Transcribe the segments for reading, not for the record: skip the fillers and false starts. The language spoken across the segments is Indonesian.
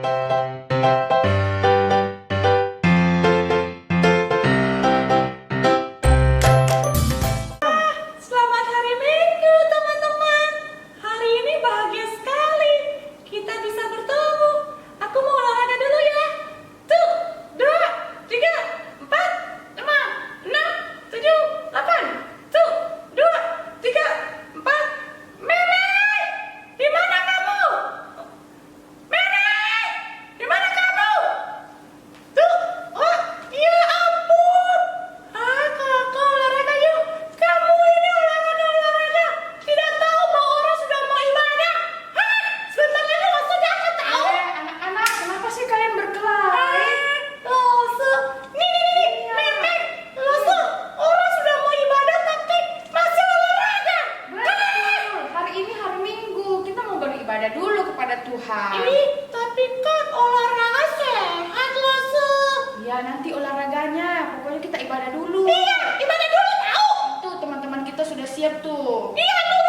Selamat hari Minggu, teman-teman. Hari ini bahagia sekali. Kita bisa bertemu. Aku mau olahraga dulu ya. 1, 2, 3, 4, 5, 6, 7, 8. 1, 2, 3, 4. Mary! Di mana kamu? Mary! Di mana kamu? Tuh, oh, ya ampun. Kakak olahraga yuk. Kamu ini olahraga. Tidak tahu bahwa orang sudah mau ibadah. Hah? Sebentar lagi langsung jangan tahu. Anak-anak, kenapa sih kalian berkelahi? Langsung. Nih. Langsung. Orang sudah mau ibadah tapi masih olahraga. Betul, hari ini hari Minggu, kita mau beribadah dulu kepada Tuhan. Tapi kan olahraga sehat, langsung. Ya, nanti olahraganya, pokoknya kita ibadah dulu. Iya, ibadah dulu tahu. Tuh, teman-teman kita sudah siap tuh. Iya, tuh.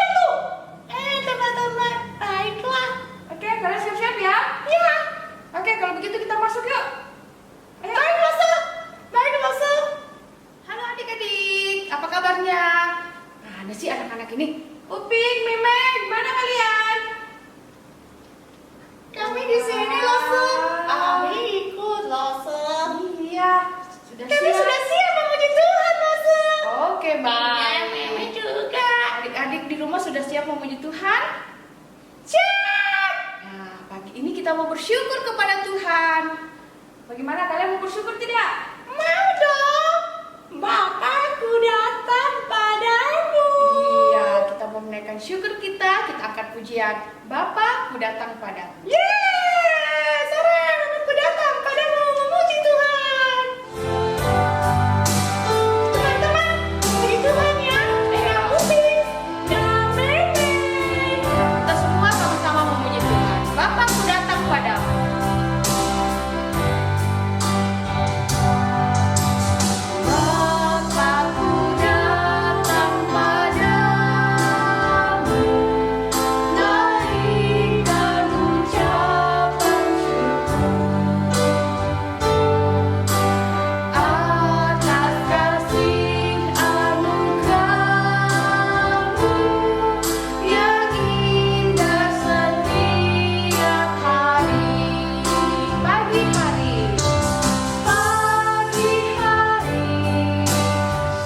Teman-teman, baiklah. Oke, kalian siap-siap ya? Iya. Oke, kalau begitu kita masuk yuk. Ayo. Baik, langsung. Halo adik-adik, apa kabarnya? Mana sih anak-anak ini? Uping, Memeng, mana kalian? Kami di sini, langsung. Kami ikut, langsung. Iya, sudah Kami siap. sudah siap memuji Tuhan, langsung. Oke, baik. Meme juga. Adik-adik di rumah sudah siap memuji Tuhan? Siap. Nah, pagi ini kita mau bersyukur kepada Tuhan. Bagaimana, kalian mau bersyukur tidak? Mau dong. Bapakku datang padamu. Iya, kita mau menaikkan syukur kita angkat pujian. Bapa, ku datang padamu. Yeay, sekarang aku datang padamu memuji Tuhan. Teman-teman, puji Tuhan ya. Dengan Uping dan Meme. Kita semua sama-sama memuji Tuhan. Bapa, ku datang padamu. Bapa, ku datang padamu. Naikkan ucapan syukur atas kasih anugerah-Mu yang indah setiap hari. Pagi hari,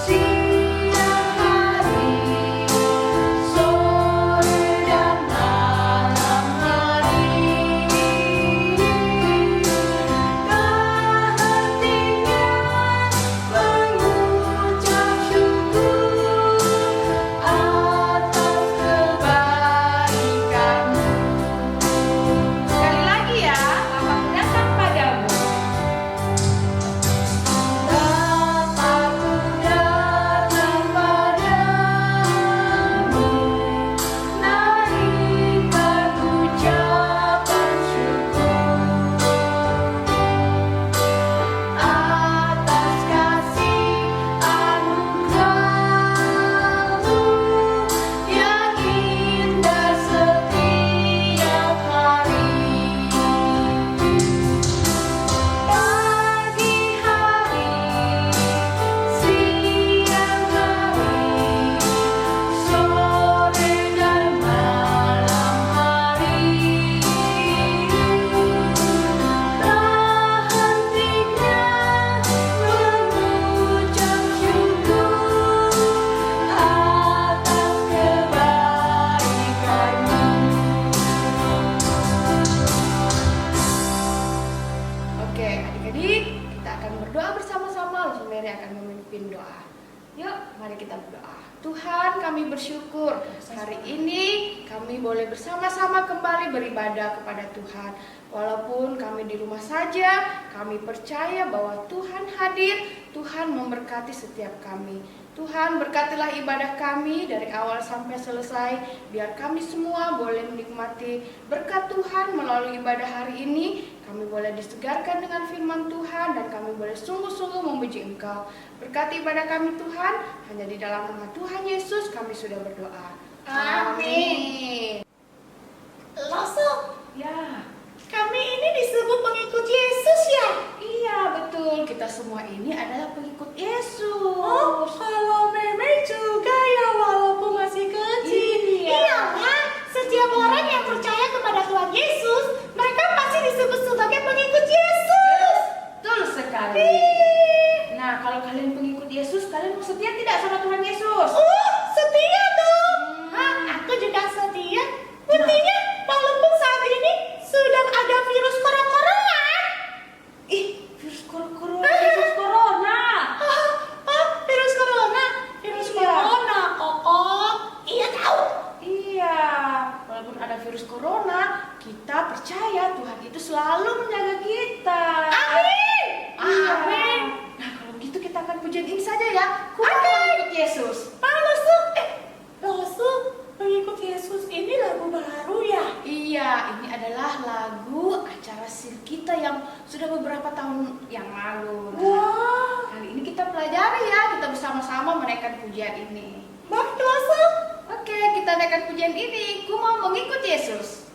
siang hari, sore dan malam hari. Tak hentinya mengucap syukur atas kebaikan-Mu. Sekali lagi ya, Bapa datang padamu. Bapa, ku datang padamu. Naikkan ucapan syukur atas kasih anugerah-Mu yang indah setiap hari. Pagi hari, siang hari, sore dan malam hari. Tak hentinya mengucap syukur atas kebaikan-Mu. Oke, adik-adik, kita akan berdoa bersama-sama. Langsung Mary akan memimpin doa. Yuk, mari kita berdoa. Tuhan, kami bersyukur hari ini kami boleh bersama-sama kembali beribadah kepada Tuhan. Walaupun kami di rumah saja, kami percaya bahwa Tuhan hadir, Tuhan memberkati setiap kami. Tuhan, berkatilah ibadah kami dari awal sampai selesai. Biar kami semua boleh menikmati berkat Tuhan melalui ibadah hari ini. Kami boleh disegarkan dengan firman Tuhan dan kami boleh sungguh-sungguh memuji Engkau. Berkati ibadah kami Tuhan, hanya di dalam nama Tuhan Yesus kami sudah berdoa. Amin. Amin. Langsung. Ya. Kami ini disuruh selalu menjaga kita. Amin. Iya. Amin. Nah, kalau begitu kita akan pujian ini saja ya. Ku mau mengikut Yesus. Rasul, mengikut Yesus ini lagu baru ya? Iya, ini adalah lagu acara SIL kita yang sudah beberapa tahun yang lalu. Nah, Wah, kali ini kita pelajari ya, kita bersama-sama menaikkan pujian ini. baik Rasul. Oke, kita naikkan pujian ini. Ku mau mengikut Yesus.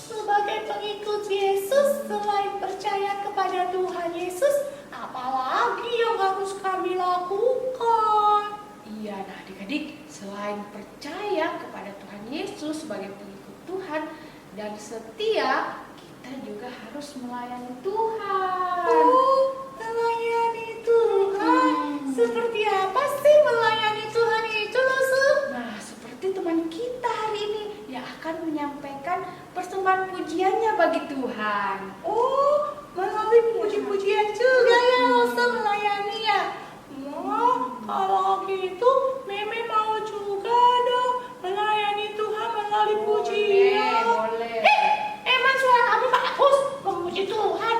Sebagai pengikut Yesus, selain percaya kepada Tuhan Yesus, apalagi yang harus kami lakukan? Iya, nah adik-adik, selain percaya kepada Tuhan Yesus sebagai pengikut Tuhan dan setia, kita juga harus melayani Tuhan. Melayani Tuhan. Seperti apa sih melayani Tuhan itu, Rasul? Nah, seperti teman kita hari ini yang akan menyampaikan persembahan pujiannya bagi Tuhan. Oh, melalui puji-pujian juga ya, Rasul melayani ya. Kalau gitu, Meme mau juga dong melayani Tuhan melalui pujian. Boleh. Emang suara kamu bagus memuji Tuhan?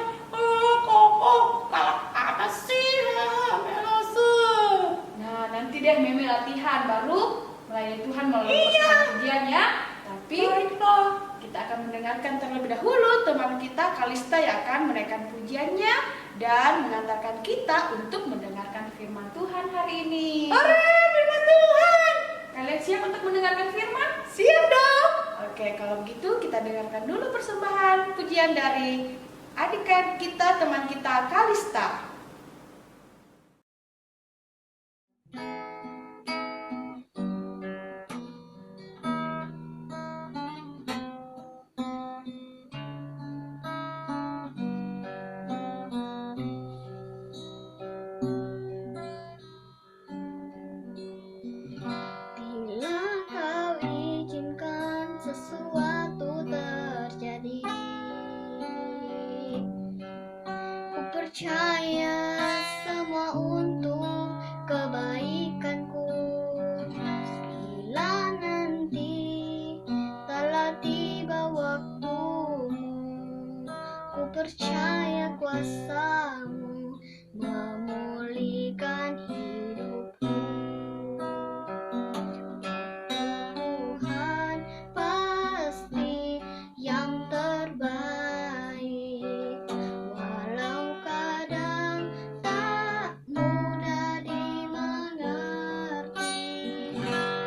Kok malah apa sih, Rasul? Nah, nanti deh Meme latihan baru melayani Tuhan melalui Iya. persembahan pujian ya. Tapi Baiklah. kita akan mendengarkan terlebih dahulu teman kita Kalista yang akan menaikkan pujiannya dan mengantarkan kita untuk mendengarkan firman Tuhan hari ini. Hore, firman Tuhan. Kalian siap untuk mendengarkan firman? Siap dong. Oke, kalau begitu kita dengarkan dulu persembahan pujian dari adik kita, teman kita Kalista. Bila kau izinkan sesuatu terjadi, ku percaya semua untuk kebaikanku. Bila nanti telah tiba waktumu, ku percaya kuasamu memulihkan hidupku. Tuhan pasti yang terbaik, walau kadang tak mudah dimengerti.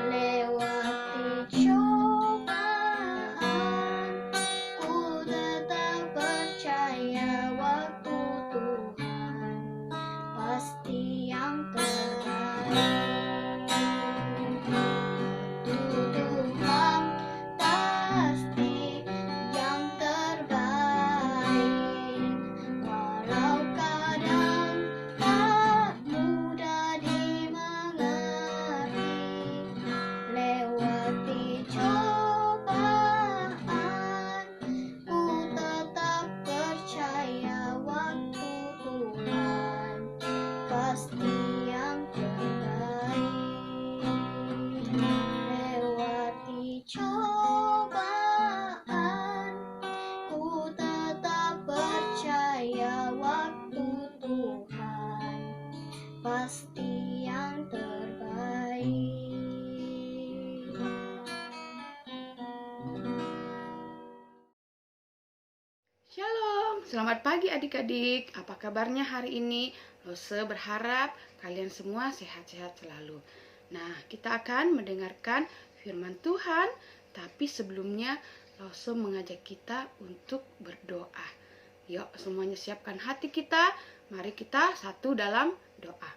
Lewati cobaan, ku tetap percaya waktu Tuhan Selamat pagi adik-adik, apa kabarnya hari ini? Lose berharap kalian semua sehat-sehat selalu. Nah, kita akan mendengarkan firman Tuhan, tapi sebelumnya Lose mengajak kita untuk berdoa. Yuk, semuanya siapkan hati kita, mari kita satu dalam doa.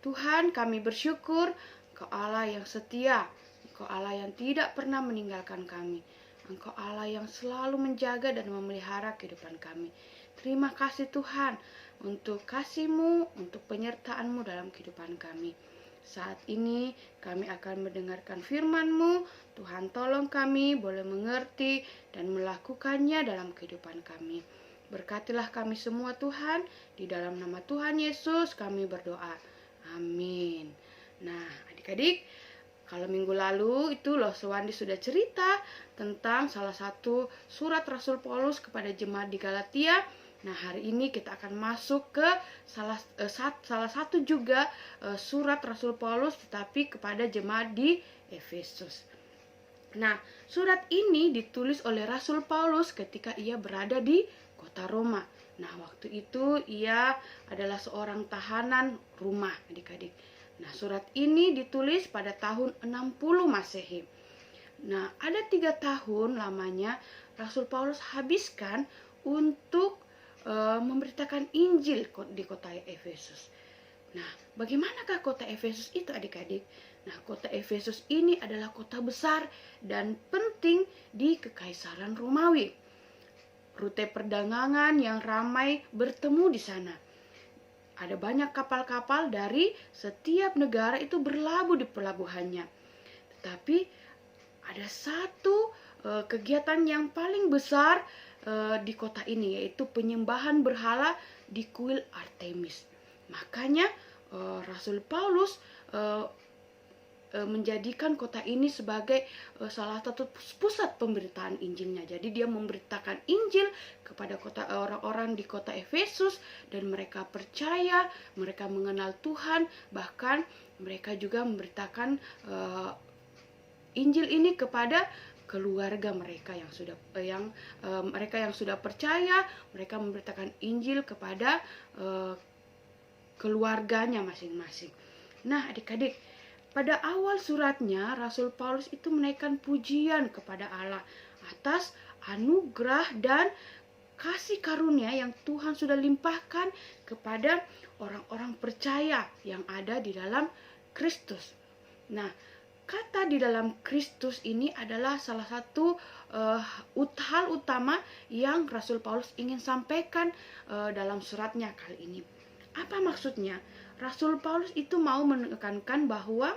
Tuhan, kami bersyukur Engkau Allah yang setia, Engkau Allah yang tidak pernah meninggalkan kami. Engkau Allah yang selalu menjaga dan memelihara kehidupan kami. Terima kasih Tuhan untuk kasih-Mu, untuk penyertaan-Mu dalam kehidupan kami. Saat ini kami akan mendengarkan firman-Mu. Tuhan tolong kami boleh mengerti dan melakukannya dalam kehidupan kami. Berkatilah kami semua Tuhan, di dalam nama Tuhan Yesus kami berdoa. Amin. Nah, adik-adik, kalau minggu lalu itu Lose Wandi sudah cerita tentang salah satu surat Rasul Paulus kepada jemaat di Galatia. Nah, hari ini kita akan masuk ke salah satu juga surat Rasul Paulus tetapi kepada jemaat di Efesus. Nah, surat ini ditulis oleh Rasul Paulus ketika ia berada di kota Roma. Nah, waktu itu ia adalah seorang tahanan Roma, adik-adik. Nah, surat ini ditulis pada tahun 60 Masehi. Nah, ada 3 tahun lamanya Rasul Paulus habiskan untuk memberitakan Injil di kota Efesus. Nah, bagaimanakah kota Efesus itu adik-adik? Nah, kota Efesus ini adalah kota besar dan penting di Kekaisaran Romawi. Rute perdagangan yang ramai bertemu di sana. Ada banyak kapal-kapal dari setiap negara itu berlabuh di pelabuhannya. Tetapi ada satu kegiatan yang paling besar di kota ini, yaitu penyembahan berhala di kuil Artemis. Makanya Rasul Paulus menjadikan kota ini sebagai salah satu pusat pemberitaan Injilnya. Jadi dia memberitakan Injil kepada orang-orang di kota Efesus dan mereka percaya, mereka mengenal Tuhan, bahkan mereka juga memberitakan Injil ini kepada keluarga mereka yang sudah percaya. Mereka memberitakan Injil kepada keluarganya masing-masing. Nah, adik-adik, pada awal suratnya Rasul Paulus itu menaikkan pujian kepada Allah atas anugerah dan kasih karunia yang Tuhan sudah limpahkan kepada orang-orang percaya yang ada di dalam Kristus. Nah, kata di dalam Kristus ini adalah salah satu hal utama yang Rasul Paulus ingin sampaikan dalam suratnya kali ini. Apa maksudnya? Rasul Paulus itu mau menekankan bahwa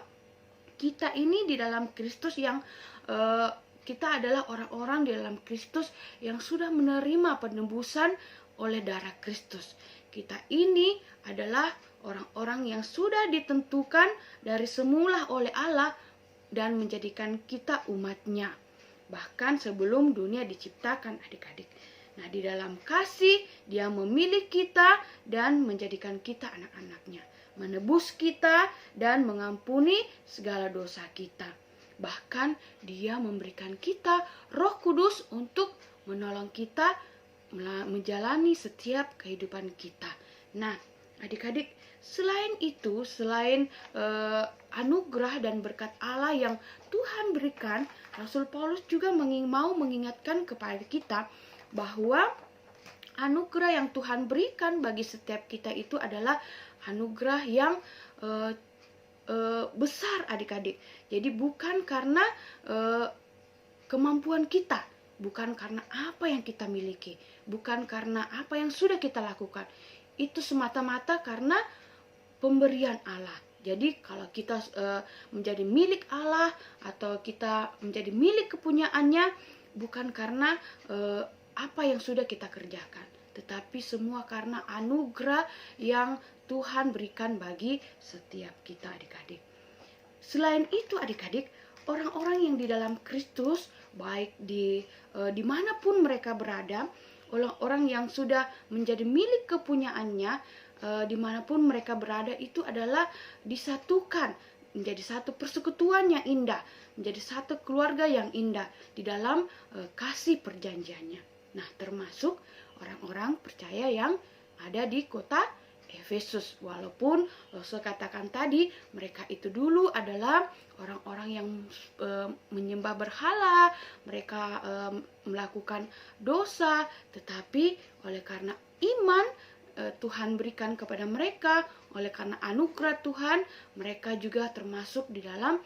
kita ini di dalam Kristus yang kita adalah orang-orang di dalam Kristus yang sudah menerima penebusan oleh darah Kristus. Kita ini adalah orang-orang yang sudah ditentukan dari semula oleh Allah dan menjadikan kita umatnya. Bahkan sebelum dunia diciptakan, adik-adik. Nah, di dalam kasih, dia memilih kita dan menjadikan kita anak-anaknya. Menebus kita dan mengampuni segala dosa kita. Bahkan dia memberikan kita Roh Kudus untuk menolong kita menjalani setiap kehidupan kita. Nah, adik-adik, selain itu, selain anugerah dan berkat Allah yang Tuhan berikan, Rasul Paulus juga mau mengingatkan kepada kita bahwa anugerah yang Tuhan berikan bagi setiap kita itu adalah anugerah yang besar, adik-adik. Jadi bukan karena kemampuan kita, bukan karena apa yang kita miliki, bukan karena apa yang sudah kita lakukan. Itu semata-mata karena pemberian Allah. Jadi kalau kita menjadi milik Allah atau kita menjadi milik kepunyaannya, bukan karena apa yang sudah kita kerjakan, tetapi semua karena anugerah yang Tuhan berikan bagi setiap kita, adik-adik. Selain itu, adik-adik, orang-orang yang di dalam Kristus, baik dimanapun mereka berada, orang-orang yang sudah menjadi milik kepunyaannya, dimanapun mereka berada, itu adalah disatukan menjadi satu persekutuan yang indah, menjadi satu keluarga yang indah di dalam kasih perjanjiannya. Nah, termasuk orang-orang percaya yang ada di kota Efesus. Walaupun Rasul katakan tadi mereka itu dulu adalah orang-orang yang menyembah berhala, mereka melakukan dosa, tetapi oleh karena iman Tuhan berikan kepada mereka, oleh karena anugerah Tuhan, mereka juga termasuk di dalam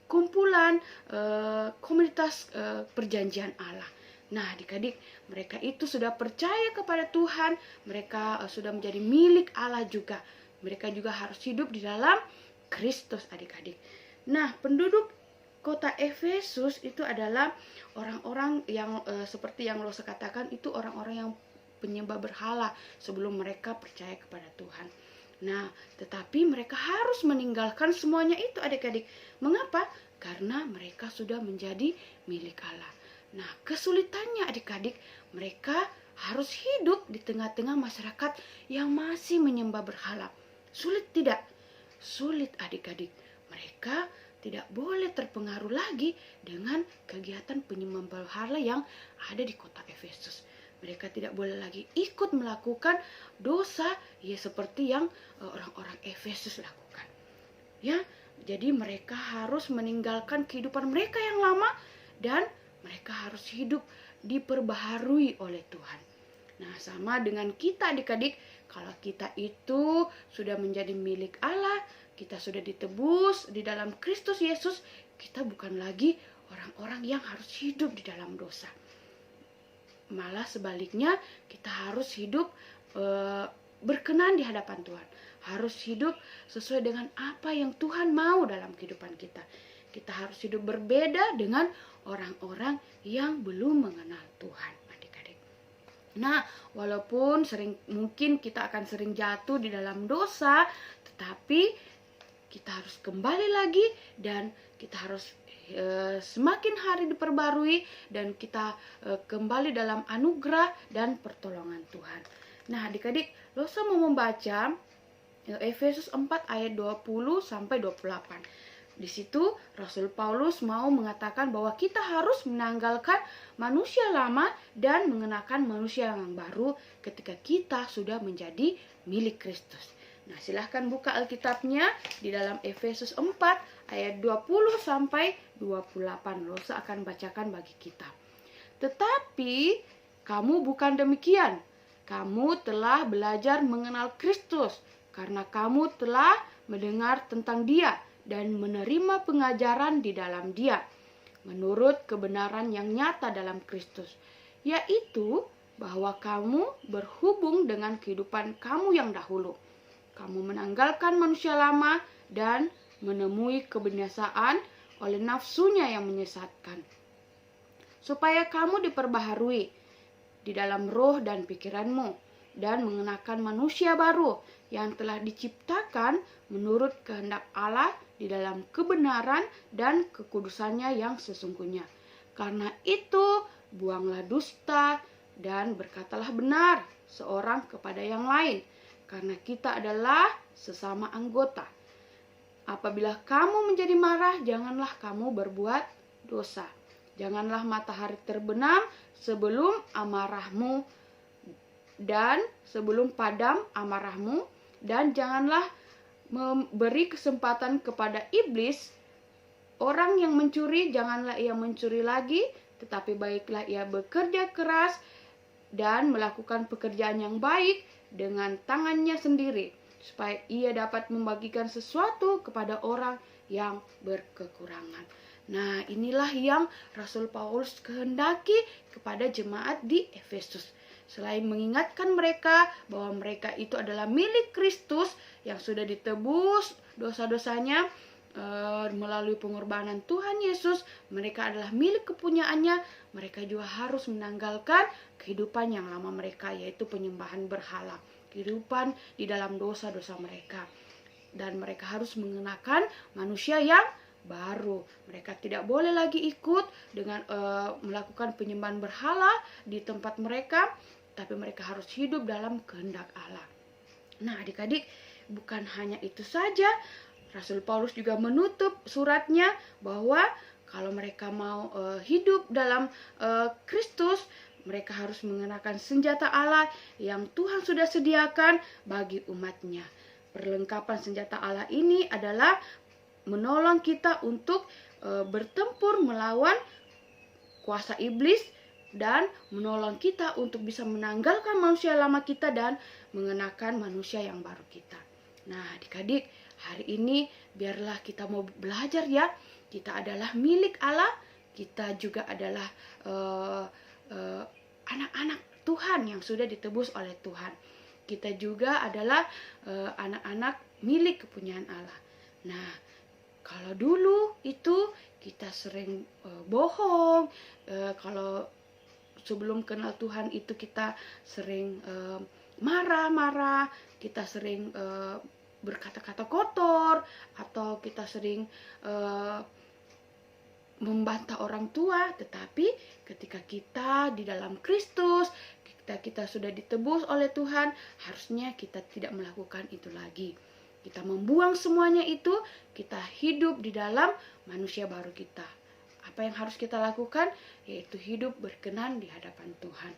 kumpulan komunitas perjanjian Allah. Nah, adik-adik, mereka itu sudah percaya kepada Tuhan, mereka sudah menjadi milik Allah juga. Mereka juga harus hidup di dalam Kristus, adik-adik. Nah, penduduk kota Efesus itu adalah orang-orang yang seperti yang Rosa katakan, itu orang-orang yang penyembah berhala sebelum mereka percaya kepada Tuhan. Nah, tetapi mereka harus meninggalkan semuanya itu, adik-adik. Mengapa? Karena mereka sudah menjadi milik Allah. Nah, kesulitannya adik-adik, mereka harus hidup di tengah-tengah masyarakat yang masih menyembah berhala. Sulit tidak? Sulit, adik-adik. Mereka tidak boleh terpengaruh lagi dengan kegiatan penyembahan berhala yang ada di kota Efesus. Mereka tidak boleh lagi ikut melakukan dosa ya seperti yang orang-orang Efesus lakukan. Ya, jadi mereka harus meninggalkan kehidupan mereka yang lama dan mereka harus hidup diperbaharui oleh Tuhan. Nah, sama dengan kita adik-adik, kalau kita itu sudah menjadi milik Allah, kita sudah ditebus di dalam Kristus Yesus, kita bukan lagi orang-orang yang harus hidup di dalam dosa. Malah sebaliknya, kita harus hidup berkenan di hadapan Tuhan. Harus hidup sesuai dengan apa yang Tuhan mau dalam kehidupan kita. Kita harus hidup berbeda dengan orang-orang yang belum mengenal Tuhan, adik-adik. Nah, walaupun mungkin kita akan sering jatuh di dalam dosa, tetapi kita harus kembali lagi dan kita harus semakin hari diperbarui dan kita kembali dalam anugerah dan pertolongan Tuhan. Nah, adik-adik, Rosa mau membaca Efesus 4 ayat 20 sampai 28. Di situ Rasul Paulus mau mengatakan bahwa kita harus menanggalkan manusia lama dan mengenakan manusia yang baru ketika kita sudah menjadi milik Kristus. Nah, silahkan buka Alkitabnya di dalam Efesus 4 ayat 20 sampai 28. Rosa akan bacakan bagi kita. Tetapi kamu bukan demikian. Kamu telah belajar mengenal Kristus karena kamu telah mendengar tentang Dia dan menerima pengajaran di dalam Dia, menurut kebenaran yang nyata dalam Kristus, yaitu bahwa kamu berhubung dengan kehidupan kamu yang dahulu. Kamu menanggalkan manusia lama dan menemui kebinasaan oleh nafsunya yang menyesatkan, supaya kamu diperbaharui di dalam roh dan pikiranmu, dan mengenakan manusia baru yang telah diciptakan menurut kehendak Allah di dalam kebenaran dan kekudusannya yang sesungguhnya. Karena itu, buanglah dusta dan berkatalah benar seorang kepada yang lain, karena kita adalah sesama anggota. Apabila kamu menjadi marah, janganlah kamu berbuat dosa. Janganlah matahari terbenam sebelum amarahmu dan sebelum padam amarahmu, dan janganlah memberi kesempatan kepada iblis. Orang yang mencuri, janganlah ia mencuri lagi, tetapi baiklah ia bekerja keras dan melakukan pekerjaan yang baik dengan tangannya sendiri, supaya ia dapat membagikan sesuatu kepada orang yang berkekurangan. Nah, inilah yang Rasul Paulus kehendaki kepada jemaat di Efesus. Selain mengingatkan mereka bahwa mereka itu adalah milik Kristus yang sudah ditebus dosa-dosanya melalui pengorbanan Tuhan Yesus, mereka adalah milik kepunyaannya. Mereka juga harus menanggalkan kehidupan yang lama mereka, yaitu penyembahan berhala, kehidupan di dalam dosa-dosa mereka. Dan mereka harus mengenakan manusia yang baru. Mereka tidak boleh lagi ikut dengan melakukan penyembahan berhala di tempat mereka, tapi mereka harus hidup dalam kehendak Allah. Nah, adik-adik, bukan hanya itu saja, Rasul Paulus juga menutup suratnya bahwa kalau mereka mau hidup dalam Kristus, mereka harus mengenakan senjata Allah yang Tuhan sudah sediakan bagi umatnya. Perlengkapan senjata Allah ini adalah menolong kita untuk bertempur melawan kuasa iblis dan menolong kita untuk bisa menanggalkan manusia lama kita dan mengenakan manusia yang baru kita. Nah, adik-adik, hari ini biarlah kita mau belajar ya. Kita adalah milik Allah, kita juga adalah anak-anak Tuhan yang sudah ditebus oleh Tuhan. Kita juga adalah anak-anak milik kepunyaan Allah. Nah, kalau dulu itu kita sering bohong, kalau sebelum kenal Tuhan itu kita sering marah-marah, kita sering berkata-kata kotor, atau kita sering membantah orang tua. Tetapi ketika kita di dalam Kristus, kita sudah ditebus oleh Tuhan, harusnya kita tidak melakukan itu lagi. Kita membuang semuanya itu, kita hidup di dalam manusia baru kita. Apa yang harus kita lakukan? Yaitu hidup berkenan di hadapan Tuhan.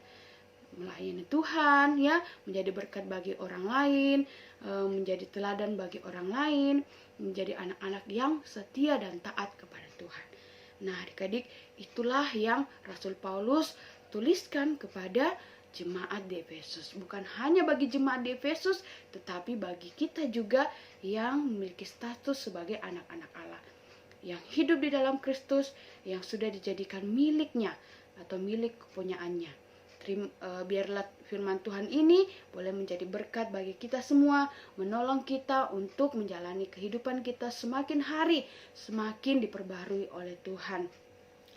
Melayani Tuhan, ya, menjadi berkat bagi orang lain, menjadi teladan bagi orang lain, menjadi anak-anak yang setia dan taat kepada Tuhan. Nah, adik-adik, itulah yang Rasul Paulus tuliskan kepada jemaat di Efesus. Bukan hanya bagi jemaat di Efesus, tetapi bagi kita juga yang memiliki status sebagai anak-anak Allah, yang hidup di dalam Kristus, yang sudah dijadikan miliknya atau milik kepunyaannya. Biarlah firman Tuhan ini boleh menjadi berkat bagi kita semua, menolong kita untuk menjalani kehidupan kita semakin hari semakin diperbarui oleh Tuhan.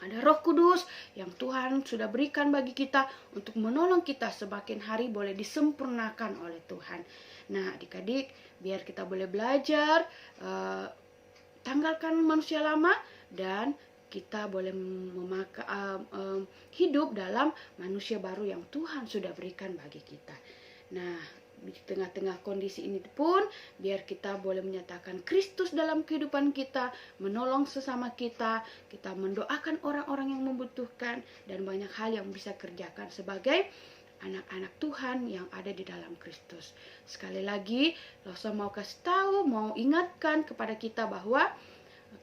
Ada Roh Kudus yang Tuhan sudah berikan bagi kita untuk menolong kita semakin hari boleh disempurnakan oleh Tuhan. Nah, adik-adik, biar kita boleh belajar, tanggalkan manusia lama, dan kita boleh hidup dalam manusia baru yang Tuhan sudah berikan bagi kita. Nah, di tengah-tengah kondisi ini pun, biar kita boleh menyatakan Kristus dalam kehidupan kita, menolong sesama kita, kita mendoakan orang-orang yang membutuhkan, dan banyak hal yang bisa kerjakan sebagai anak-anak Tuhan yang ada di dalam Kristus. Sekali lagi, Losa mau kasih tahu, mau ingatkan kepada kita bahwa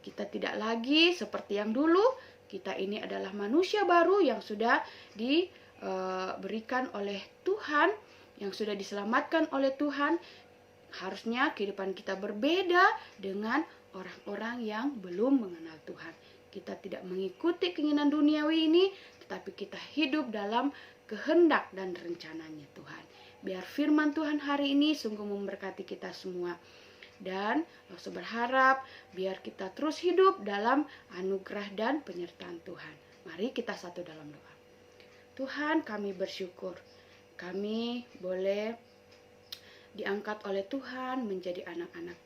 kita tidak lagi seperti yang dulu. Kita ini adalah manusia baru yang sudah diberikan oleh Tuhan, yang sudah diselamatkan oleh Tuhan. Harusnya kehidupan kita berbeda dengan orang-orang yang belum mengenal Tuhan. Kita tidak mengikuti keinginan duniawi ini, tetapi kita hidup dalam kehendak dan rencananya Tuhan. Biar firman Tuhan hari ini sungguh memberkati kita semua. Dan Losa berharap biar kita terus hidup dalam anugerah dan penyertaan Tuhan. Mari kita satu dalam doa. Tuhan, kami bersyukur kami boleh diangkat oleh Tuhan menjadi anak-anak.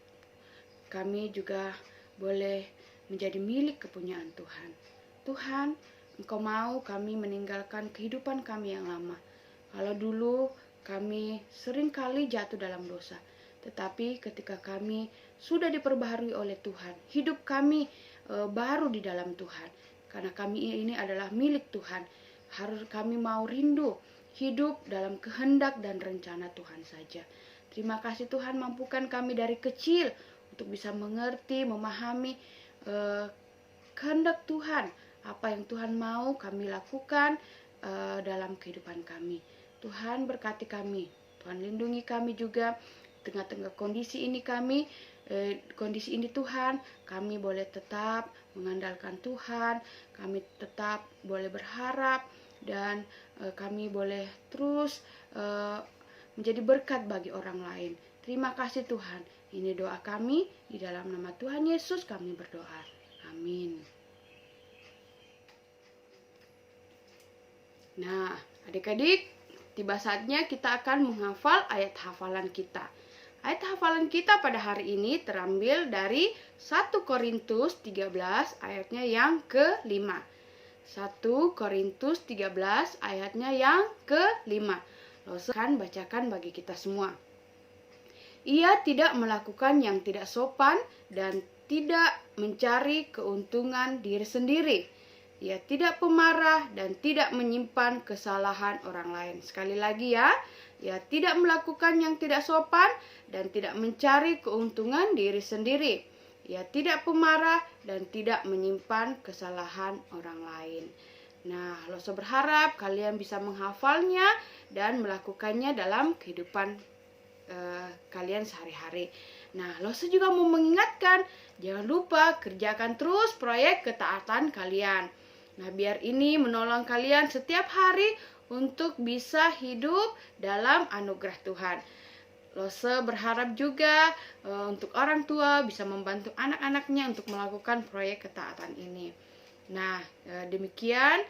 Kami juga boleh menjadi milik kepunyaan Tuhan. Tuhan, Engkau mau kami meninggalkan kehidupan kami yang lama. Kalau dulu kami seringkali jatuh dalam dosa, tetapi ketika kami sudah diperbaharui oleh Tuhan, hidup kami baru di dalam Tuhan. Karena kami ini adalah milik Tuhan, harus kami mau rindu hidup dalam kehendak dan rencana Tuhan saja. Terima kasih Tuhan, mampukan kami dari kecil untuk bisa mengerti, memahami kehendak Tuhan. Apa yang Tuhan mau kami lakukan dalam kehidupan kami. Tuhan berkati kami, Tuhan lindungi kami juga. Tengah-tengah kondisi ini Tuhan, kami boleh tetap mengandalkan Tuhan, kami tetap boleh berharap, dan kami boleh terus menjadi berkat bagi orang lain. Terima kasih Tuhan. Ini doa kami, di dalam nama Tuhan Yesus kami berdoa. Amin. Nah, adik-adik, tiba saatnya kita akan menghafal ayat hafalan kita. Ayat hafalan kita pada hari ini terambil dari 1 Korintus 13 ayatnya yang ke-5. 1 Korintus 13 ayatnya yang ke-5. Losa akan bacakan bagi kita semua. Ia tidak melakukan yang tidak sopan dan tidak mencari keuntungan diri sendiri. ia tidak pemarah dan tidak menyimpan kesalahan orang lain. Sekali lagi ya, ia tidak melakukan yang tidak sopan dan tidak mencari keuntungan diri sendiri. Ia tidak pemarah dan tidak menyimpan kesalahan orang lain. Nah, Loso berharap kalian bisa menghafalnya dan melakukannya dalam kehidupan kalian sehari-hari. Nah, Loso juga mau mengingatkan, jangan lupa kerjakan terus proyek ketaatan kalian. Nah, biar ini menolong kalian setiap hari untuk bisa hidup dalam anugerah Tuhan. Loso berharap juga untuk orang tua bisa membantu anak-anaknya untuk melakukan proyek ketaatan ini. Nah, demikian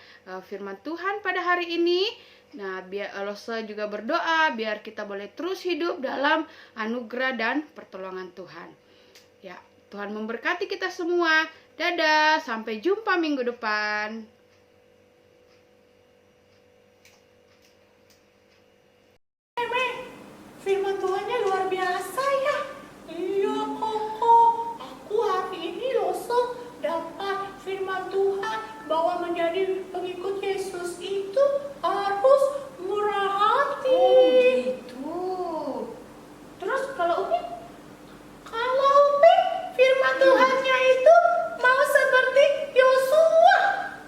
firman Tuhan pada hari ini. Nah, Loso juga berdoa biar kita boleh terus hidup dalam anugerah dan pertolongan Tuhan. Ya, Tuhan memberkati kita semua. Dadah, sampai jumpa minggu depan. Firman Tuhannya luar biasa ya. Iya Koko, aku hari ini Loso dapat firman Tuhan bahwa menjadi pengikut Yesus itu harus murah hati. Oh, gitu. Terus kalau Umi firman Tuhannya itu mau seperti Yosua.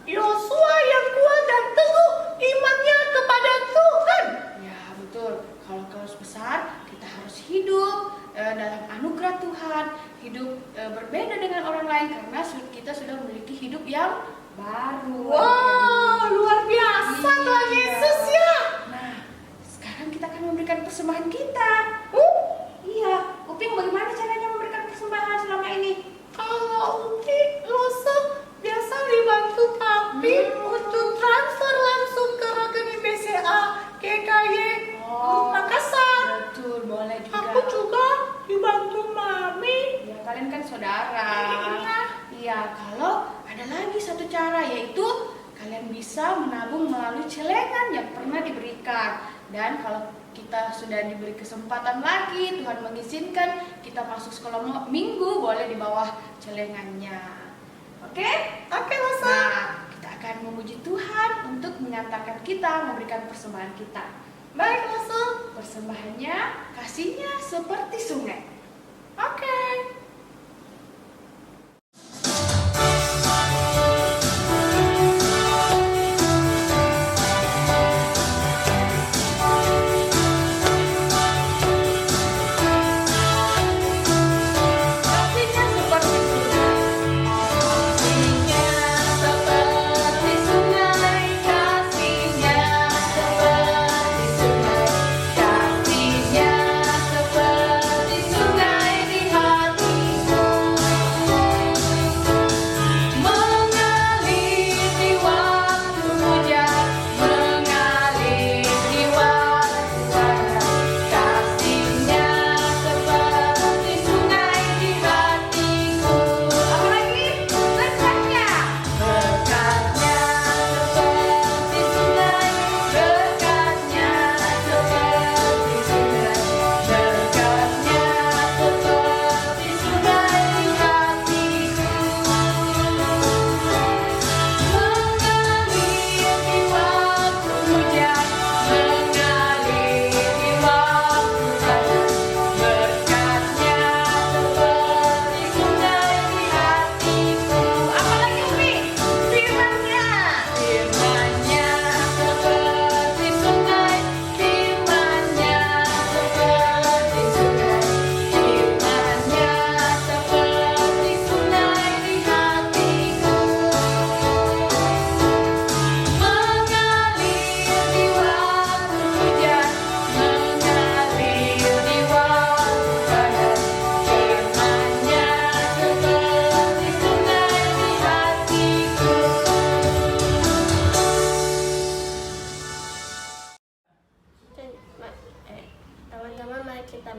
Yosua yang kuat dan teguh imannya kepada Tuhan. Ya, betul. Kalau besar, kita harus hidup dalam anugerah Tuhan, hidup berbeda dengan orang lain karena kita sudah memiliki hidup yang baru. Wow, luar biasa Tuhan Yesus ya. Nah, sekarang kita akan memberikan persembahan kita. Iya, Uping bagaimana caranya memberikan persembahan selama ini? Kalau Uping, Loso biasa dibantu Papi untuk transfer langsung ke rekening BCA GKY Makassar. Betul, boleh juga. Aku juga dibantu Mami. Ya, kalian kan saudara. Iya. Iya, kalau ada lagi satu cara, yaitu kalian bisa menabung melalui celengan yang pernah diberikan. Dan kalau kita sudah diberi kesempatan lagi, Tuhan mengizinkan kita masuk sekolah minggu, boleh di bawah celengannya. Oke? Oke, Loso. Nah, kita akan memuji Tuhan untuk menyatakan kita memberikan persembahan kita. Baik, Loso. Persembahannya, kasihnya seperti sungai. Oke.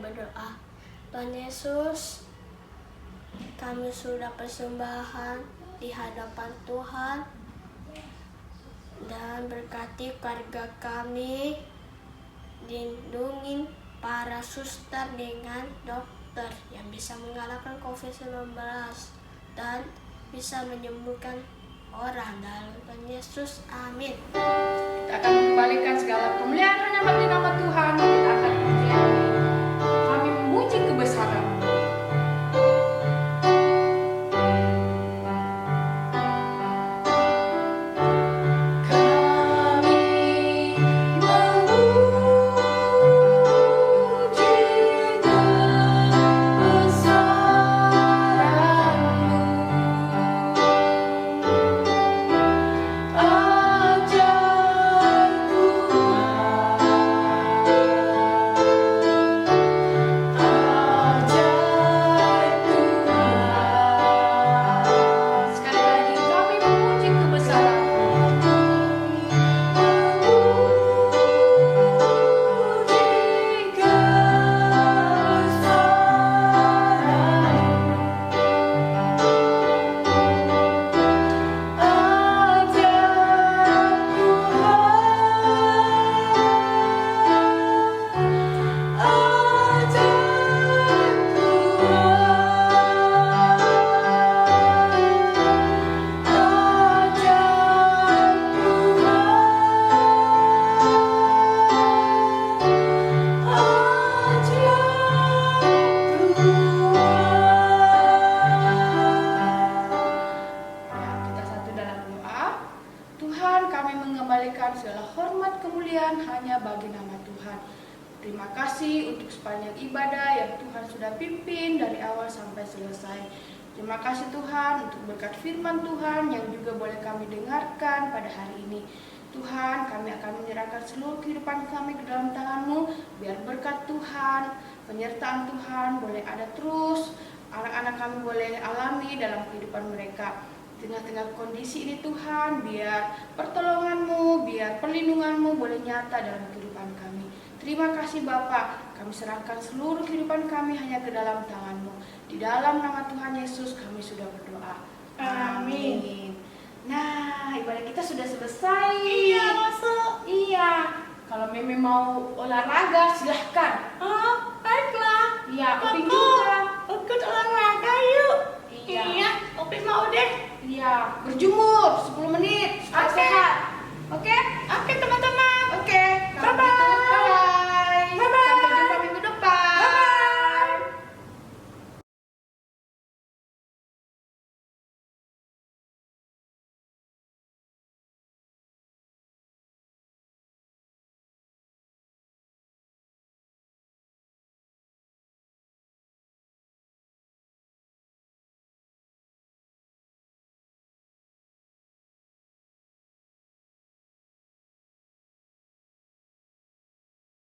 berdoa. Tuhan Yesus, kami sudah persembahan di hadapan Tuhan, dan berkati keluarga kami, lindungi para suster dengan dokter yang bisa mengalahkan COVID-19 dan bisa menyembuhkan orang. Dalam Tuhan Yesus, amin. Kita akan mengembalikan segala kemuliaan hanya bagi nama Tuhan. Kita akan menyanyi. Kami memuji kebesaran-Mu. Hanya bagi nama Tuhan. Terima kasih untuk sepanjang ibadah yang Tuhan sudah pimpin dari awal sampai selesai. Terima kasih Tuhan untuk berkat firman Tuhan yang juga boleh kami dengarkan pada hari ini. Tuhan, kami akan menyerahkan seluruh kehidupan kami ke dalam tangan-Mu. Biar berkat Tuhan, penyertaan Tuhan boleh ada terus. Anak-anak kami boleh alami dalam kehidupan mereka. Tengah-tengah kondisi ini Tuhan, biar pertolongan-Mu, biar perlindungan-Mu boleh nyata dalam kehidupan kami. Terima kasih Bapa, kami serahkan seluruh kehidupan kami hanya ke dalam tangan-Mu. Di dalam nama Tuhan Yesus kami sudah berdoa. Amin. Nah, ibadah kita sudah selesai. Iya, masuk. Iya. Kalau Meme mau olahraga, silahkan. Oh, baiklah. Iya, Upin juga. Ikut olahraga yuk. Iya. Opi mau deh. Iya, berjemur 10 menit supaya Oke. sehat.